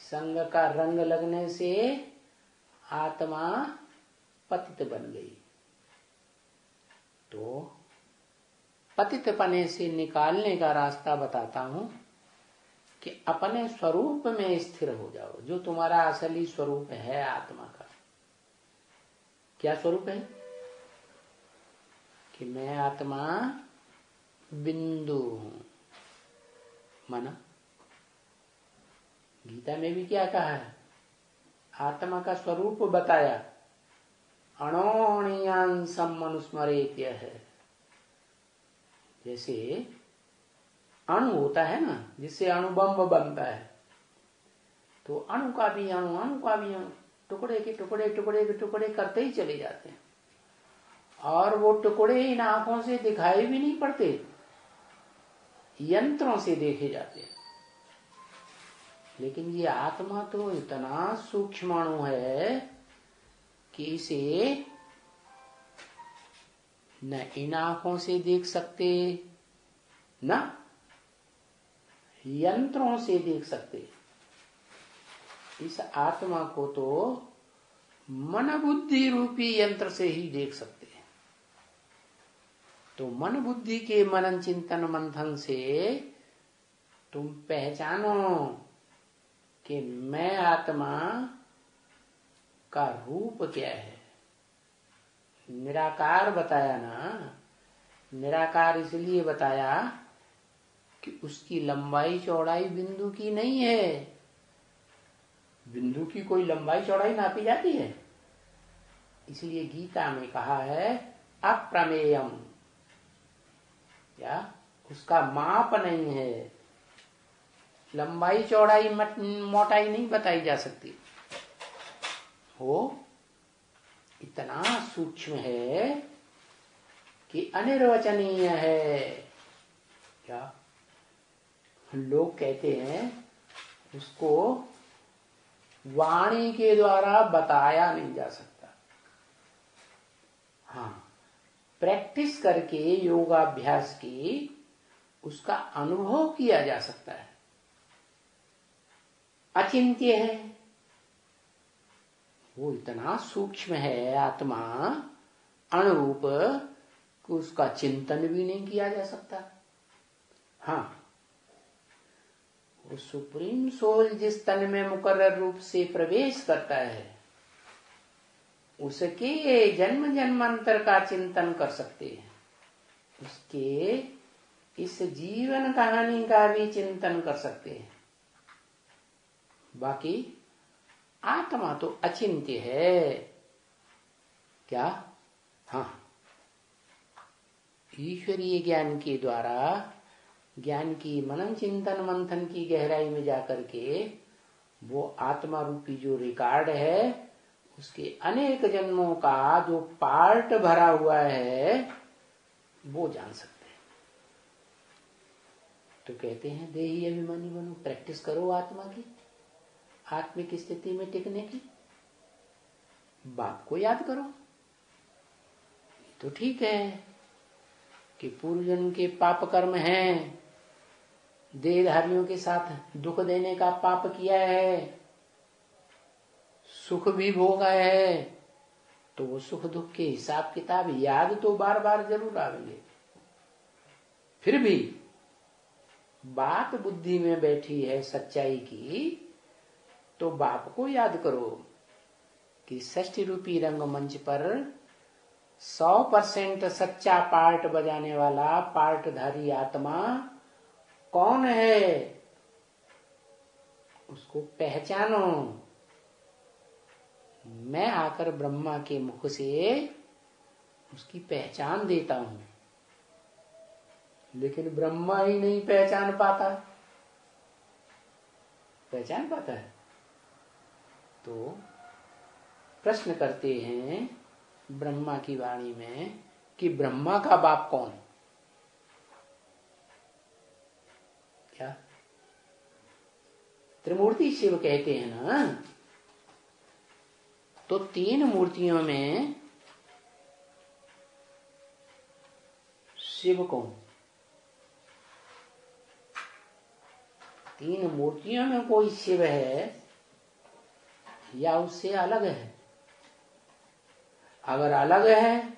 संग का रंग लगने से आत्मा पतित बन गई। तो पतित पने से निकालने का रास्ता बताता हूं कि अपने स्वरूप में स्थिर हो जाओ, जो तुम्हारा असली स्वरूप है आत्मा का। क्या स्वरूप है? कि मैं आत्मा बिंदु हूं। माना गीता में भी क्या कहा है? आत्मा का स्वरूप बताया, अणोणीयांसम मनुस्मरेत्य है। जैसे अणु होता है ना, जिससे अणुबम बनता है, तो अणु का भी अणु टुकड़े के टुकड़े करते ही चले जाते हैं, और वो टुकड़े इन आंखों से दिखाई भी नहीं पड़ते, यंत्रों से देखे जाते हैं। लेकिन ये आत्मा तो इतना सूक्ष्म अणु है कि इसे न इन आंखों से देख सकते, न यंत्रों से देख सकते। इस आत्मा को तो मन बुद्धि रूपी यंत्र से ही देख सकते हैं। तो मन बुद्धि के मनन चिंतन मंथन से तुम पहचानो कि मैं आत्मा का रूप क्या है। निराकार बताया ना, निराकार इसलिए बताया कि उसकी लंबाई चौड़ाई बिंदु की नहीं है। बिंदु की कोई लंबाई चौड़ाई नापी जाती है? इसलिए गीता में कहा है अप्रमेयम। क्या? उसका माप नहीं है, लंबाई चौड़ाई मोटाई नहीं बताई जा सकती। वो इतना सूक्ष्म है कि अनिर्वचनीय है। क्या? लोग कहते हैं उसको वाणी के द्वारा बताया नहीं जा सकता। हाँ, प्रैक्टिस करके योगाभ्यास की उसका अनुभव किया जा सकता है। अचिंत्य है, वो इतना सूक्ष्म है आत्मा, अणुरूप, कि उसका चिंतन भी नहीं किया जा सकता। हाँ, वो सुप्रीम सोल जिस तन में मुकर्रर रूप से प्रवेश करता है, उसके जन्म जन्मांतर का चिंतन कर सकते हैं, उसके इस जीवन कहानी का भी चिंतन कर सकते हैं। बाकी आत्मा तो अचिंत्य है। क्या? हाँ, ईश्वरीय ज्ञान के द्वारा, ज्ञान की मनन चिंतन मंथन की गहराई में जाकर के वो आत्मा रूपी जो रिकॉर्ड है, उसके अनेक जन्मों का जो पार्ट भरा हुआ है, वो जान सकते हैं। तो कहते हैं देही अभिमानी बनो, प्रैक्टिस करो आत्मा की, आत्मिक स्थिति में टिकने की। बाप को याद करो। तो ठीक है कि पूर्व जन्म के पाप कर्म हैं, देहधारियों के साथ दुख देने का पाप किया है, सुख भी भोगा है, तो वो सुख दुख के हिसाब किताब याद तो बार बार जरूर आवेंगे। फिर भी बात बुद्धि में बैठी है सच्चाई की, तो बाप को याद करो कि षष्ठी रूपी रंगमंच पर 100% सच्चा पार्ट बजाने वाला पार्टधारी आत्मा कौन है, उसको पहचानो। मैं आकर ब्रह्मा के मुख से उसकी पहचान देता हूं, लेकिन ब्रह्मा ही नहीं पहचान पाता। पहचान पाता है तो प्रश्न करते हैं ब्रह्मा की वाणी में कि ब्रह्मा का बाप कौन? क्या त्रिमूर्ति शिव कहते हैं ना, तो 3 मूर्तियों में शिव कौन? 3 मूर्तियों में कोई शिव है या उससे अलग है? अगर अलग है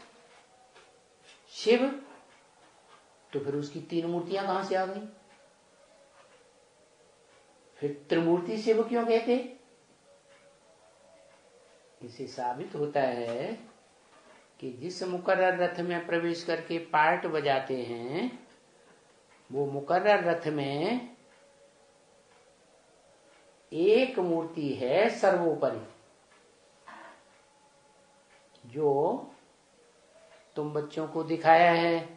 शिव, तो फिर उसकी 3 मूर्तियां कहां से आ गई? फिर त्रिमूर्ति शिव क्यों कहते? इससे साबित होता है कि जिस मुकर्रर रथ में प्रवेश करके पार्ट बजाते हैं, वो मुकर्रर रथ में एक मूर्ति है सर्वोपरि, जो तुम बच्चों को दिखाया है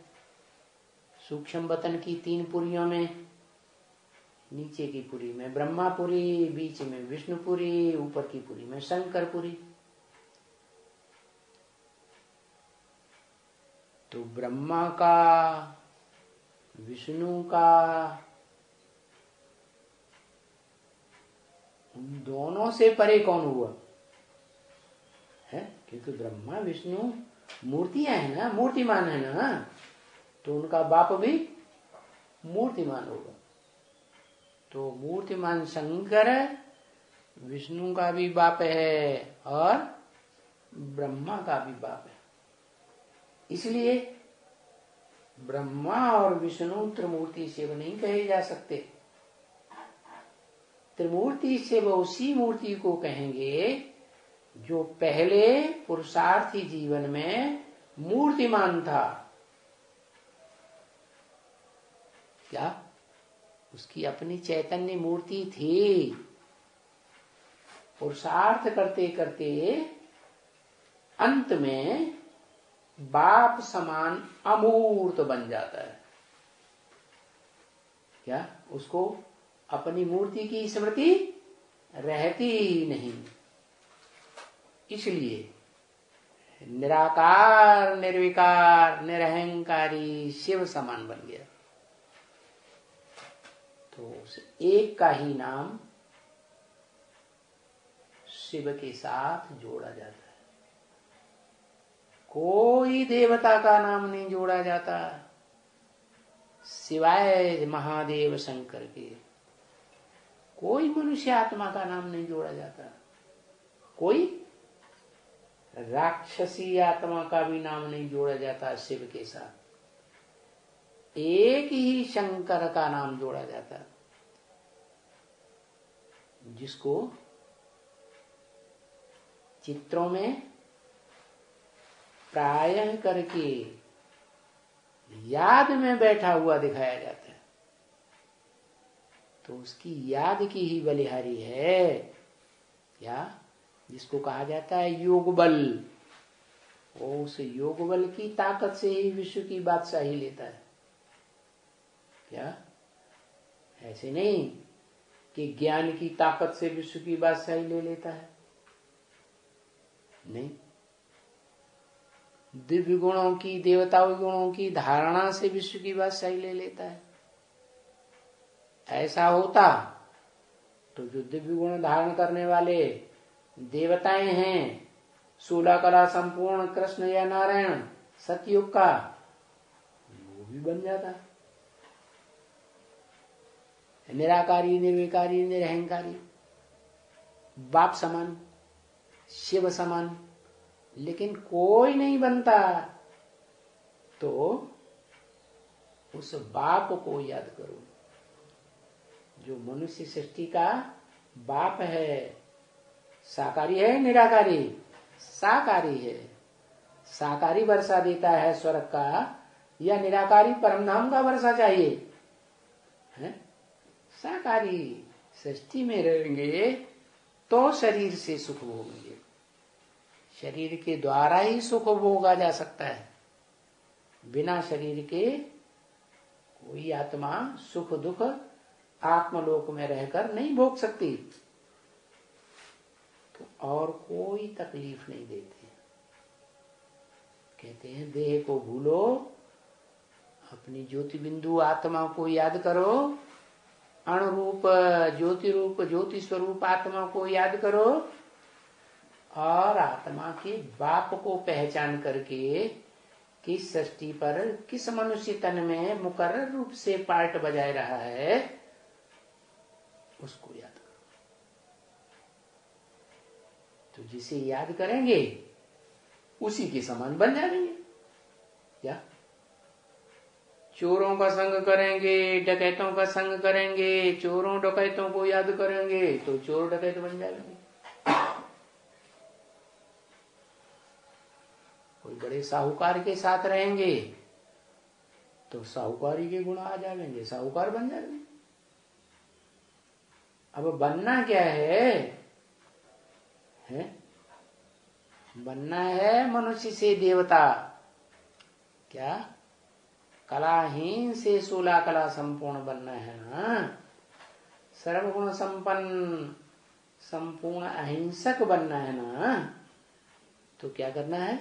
सूक्ष्म वतन की 3 पुरियों में। नीचे की पुरी में ब्रह्मापुरी, बीच में विष्णुपुरी, ऊपर की पुरी में शंकरपुरी। तो ब्रह्मा का, विष्णु का, उन दोनों से परे कौन हुआ है? क्योंकि ब्रह्मा विष्णु मूर्तियां है ना, मूर्तिमान है ना, तो उनका बाप भी मूर्तिमान होगा। तो मूर्तिमान शंकर विष्णु का भी बाप है और ब्रह्मा का भी बाप है। इसलिए ब्रह्मा और विष्णु त्रिमूर्ति शिव नहीं कहे जा सकते। त्रिमूर्ति शिव उसी मूर्ति को कहेंगे जो पहले पुरुषार्थी जीवन में मूर्तिमान था। क्या उसकी अपनी चैतन्य मूर्ति थी? पुरुषार्थ करते करते अंत में बाप समान अमूर्त बन जाता है। क्या उसको अपनी मूर्ति की स्मृति रहती ही नहीं। इसलिए निराकार, निर्विकार, निरहंकारी शिव समान बन गया। तो उस एक का ही नाम शिव के साथ जोड़ा जाता है। कोई देवता का नाम नहीं जोड़ा जाता सिवाय महादेव शंकर के। कोई मनुष्य आत्मा का नाम नहीं जोड़ा जाता। कोई राक्षसी आत्मा का भी नाम नहीं जोड़ा जाता शिव के साथ। एक ही शंकर का नाम जोड़ा जाता, जिसको चित्रों में प्रायः करके याद में बैठा हुआ दिखाया जाता है। तो उसकी याद की ही बलिहारी है, या जिसको कहा जाता है योग बल। वो उस योग बल की ताकत से ही विश्व की बादशाही लेता है। क्या ऐसे नहीं कि ज्ञान की ताकत से विश्व की बादशाही ले लेता है? नहीं, दिव्य गुणों की, देवताओं गुणों की धारणा से विश्व की बादशाही ले लेता है। ऐसा होता तो जो दिव्य गुण धारण करने वाले देवताएं हैं, 16 कला संपूर्ण कृष्ण या नारायण सतयुग का, वो भी बन जाता। निराकारी, निर्विकारी, निरहंकारी, बाप समान। शिव समान, लेकिन कोई नहीं बनता, तो उस बाप को याद करो जो मनुष्य सृष्टि का बाप है। साकारी है निराकारी? साकारी है। साकारी वर्षा देता है स्वर्ग का, या निराकारी परमधाम का वर्षा चाहिए है? साकारी सृष्टि में रहेंगे तो शरीर से सुख भोगेंगे। शरीर के द्वारा ही सुख भोगा जा सकता है, बिना शरीर के कोई आत्मा सुख दुख आत्मलोक में रहकर नहीं भोग सकती। तो और कोई तकलीफ नहीं देते। कहते हैं देह को भूलो, अपनी ज्योति बिंदु आत्मा को याद करो, अणुरूप ज्योति रूप ज्योति स्वरूप आत्मा को याद करो, और आत्मा के बाप को पहचान करके किस सृष्टि पर किस मनुष्य तन में मुकर्रर रूप से पार्ट बजाय रहा है उसको याद करो। तो जिसे याद करेंगे उसी के समान बन जाएंगे। क्या चोरों का संग करेंगे, डकैतों का संग करेंगे, चोरों डकैतों को याद करेंगे तो चोर डकैत बन जाएंगे। कोई बड़े साहूकार के साथ रहेंगे तो साहूकारी के गुण आ जाएंगे, साहूकार बन जाएंगे। अब बनना क्या है? बनना है मनुष्य से देवता। क्या कलाहीन से 16 कला संपूर्ण बनना है ना। सर्वगुण संपन्न संपूर्ण अहिंसक बनना है ना। तो क्या करना है?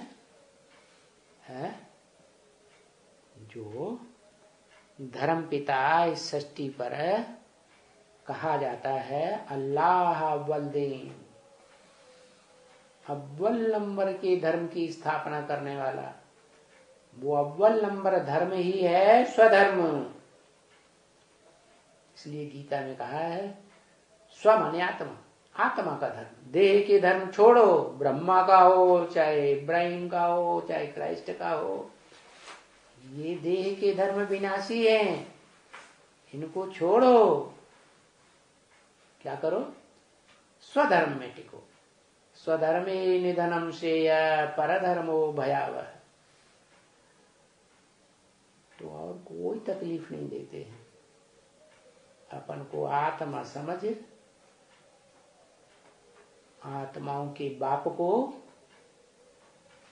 जो धर्म पिता इस सृष्टि पर कहा जाता है अल्लाह अव्वल दीन, अव्वल नंबर के धर्म की स्थापना करने वाला, वो अव्वल नंबर धर्म ही है स्वधर्म। इसलिए गीता में कहा है स्व माने आत्मा, आत्मा का धर्म। देह के धर्म छोड़ो, ब्रह्मा का हो चाहे इब्राहिम का हो चाहे क्राइस्ट का हो, ये देह के धर्म विनाशी हैं, इनको छोड़ो। क्या करो? स्वधर्म में टिको। स्वधर्मे निधनम श्रेय परधर्मो भयावह। तो और कोई तकलीफ नहीं देते हैं। अपन को आत्मा समझ, आत्माओं के बाप को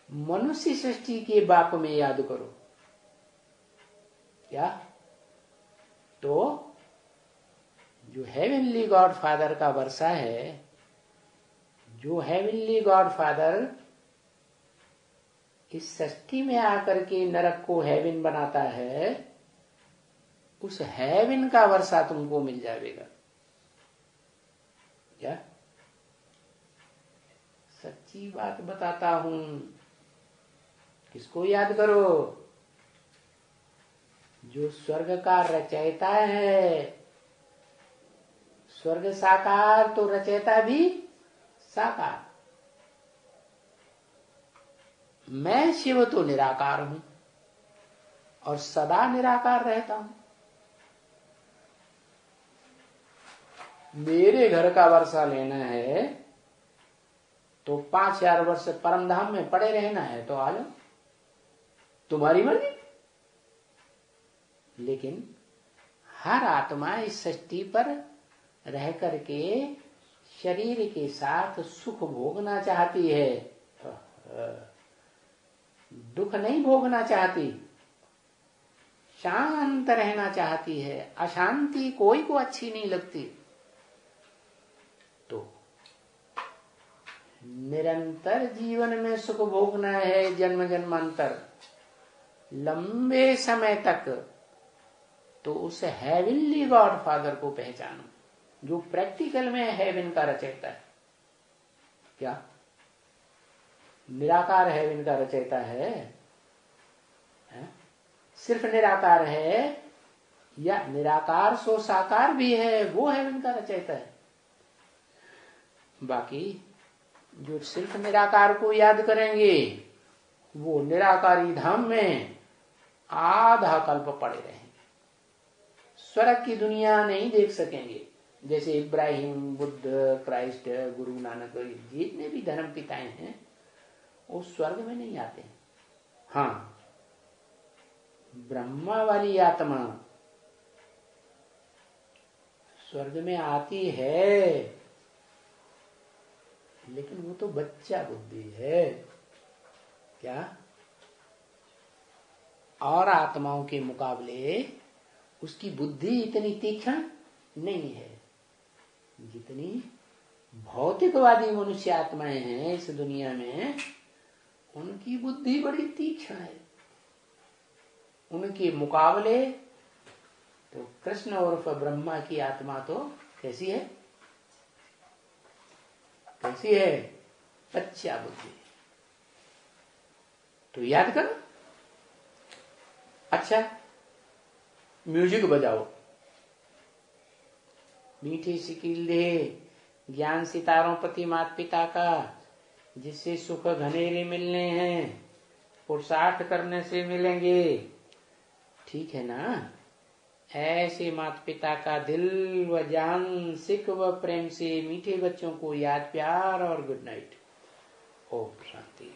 मनुष्य सृष्टि के बाप में याद करो। क्या? तो जो हेवनली गॉड फादर का वर्षा है, जो हेवनली गॉड फादर इस सृष्टि में आकर के नरक को हेवन बनाता है, उस हेवन का वर्षा तुमको मिल जाएगा। क्या? सच्ची बात बताता हूं। किसको याद करो? जो स्वर्ग का रचयिता है। स्वर्ग साकार तो रचयिता भी साकार। मैं शिव तो निराकार हूं और सदा निराकार रहता हूं। मेरे घर का वर्षा लेना है तो 5000 वर्ष परमधाम में पड़े रहना है तो आ जाओ, तुम्हारी मर्जी। लेकिन हर आत्मा इस सृष्टि पर रह करके शरीर के साथ सुख भोगना चाहती है, दुख नहीं भोगना चाहती, शांत रहना चाहती है। अशांति कोई को अच्छी नहीं लगती। तो निरंतर जीवन में सुख भोगना है, जन्म जन्मांतर लंबे समय तक, तो उस हेवनली गॉड फादर को पहचानो जो प्रैक्टिकल में हेवन का रचयिता है। क्या? निराकार हेवन का रचयिता है? सिर्फ निराकार है या निराकार सो साकार भी है, वो हेवन का रचयिता है। बाकी जो सिर्फ निराकार को याद करेंगे वो निराकारी धाम में आधा कल्प पड़े रहेंगे, स्वर्ग की दुनिया नहीं देख सकेंगे। जैसे इब्राहिम, बुद्ध, क्राइस्ट, गुरु नानक, जितने भी धर्म पिताएं हैं वो स्वर्ग में नहीं आते हैं। हाँ, ब्रह्मा वाली आत्मा स्वर्ग में आती है, लेकिन वो तो बच्चा बुद्धि है। क्या? और आत्माओं के मुकाबले उसकी बुद्धि इतनी तीक्ष्ण नहीं है जितनी भौतिकवादी मनुष्य आत्माएं हैं इस दुनिया में, उनकी बुद्धि बड़ी तीक्ष्ण है। उनके मुकाबले तो कृष्ण उर्फ ब्रह्मा की आत्मा तो कैसी है? कैसी है? बच्चा बुद्धि। तो याद करो। अच्छा, म्यूजिक बजाओ, मीठी सिकील दे, ज्ञान सितारों प्रति माता पिता का, जिससे सुख घनेरे मिलने हैं, पुरुषार्थ करने से मिलेंगे। ठीक है ना? ऐसे माता पिता का दिल व जान, सिख व प्रेम से मीठे बच्चों को याद, प्यार और गुड नाइट। ओम शांति।